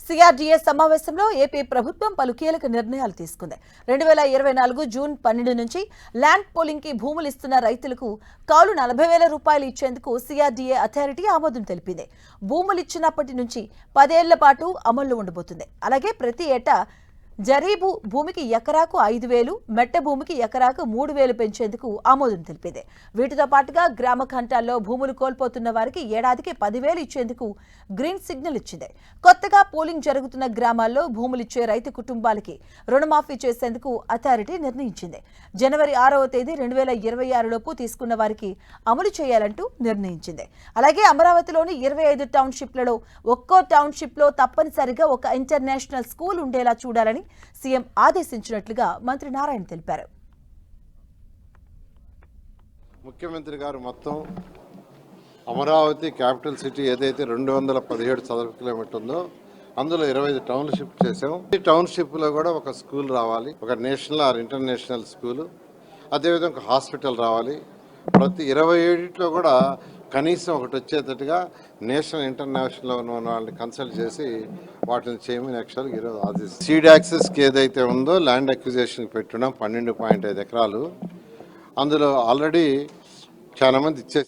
CRDA సమావేశంలో AP ప్రభుత్వం పలు కీలక నిర్ణయాలు తీసుకుంది. 2024 జూన్ 12 నుంచి ల్యాండ్ పోలింగ్ కి భూములు ఇస్తున్న రైతులకు కౌలు 40,000 రూపాయలు ఇచ్చేందుకు సిఆర్డీఏ అథారిటీ ఆమోదం తెలిపింది. భూములు ఇచ్చినప్పటి నుంచి 10 ఏళ్ల పాటు అమల్లో ఉండబోతుంది. అలాగే ప్రతి ఏటా జరీబు భూమికి ఎకరాకు 5,000, మెట్ట భూమికి ఎకరాకు 3,000 పెంచేందుకు ఆమోదం తెలిపింది. వీటితో పాటుగా గ్రామ ఖండాల్లో భూములు కోల్పోతున్న వారికి ఏడాదికి 10,000 ఇచ్చేందుకు గ్రీన్ సిగ్నల్ ఇచ్చింది. కొత్తగా పోలింగ్ జరుగుతున్న గ్రామాల్లో భూములిచ్చే రైతు కుటుంబాలకి రుణమాఫీ చేసేందుకు అథారిటీ నిర్ణయించింది. జనవరి 6వ తేదీ 2026 లోపు తీసుకున్న వారికి అమలు చేయాలంటూ నిర్ణయించింది. అలాగే అమరావతిలోని 25 టౌన్షిప్లలో ఒక్కో టౌన్షిప్లో తప్పనిసరిగా ఒక ఇంటర్నేషనల్ స్కూల్ ఉండేలా చూడాలని సీఎం ఆదేశించినట్లుగా మంత్రి నారాయణ తెలిపారు. ముఖ్యమంత్రి గారు మొత్తం అమరావతి క్యాపిటల్ సిటీ ఏదైతే 217 చదరపు కిలోమీటర్ ఉందో అందులో 25 టౌన్షిప్ చేసాం. ఈ టౌన్షిప్ లో కూడా ఒక స్కూల్ రావాలి, ఒక నేషనల్ ఆర్ ఇంటర్నేషనల్ స్కూల్, అదేవిధంగా ఒక హాస్పిటల్ రావాలి. ప్రతి 27లో కూడా కనీసం ఒకటి వచ్చేటట్టుగా నేషనల్ ఇంటర్నేషనల్ ఉన్న వాళ్ళని కన్సల్ట్ చేసి వాటిని చేయమని యాక్చువల్గా ఈరోజు ఆదేశించారు. సీడ్ యాక్సెస్కి ఏదైతే ఉందో ల్యాండ్ అక్విజిషన్ పెట్టున్నాం 12.5 ఎకరాలు. అందులో ఆల్రెడీ చాలా మంది ఇచ్చేసి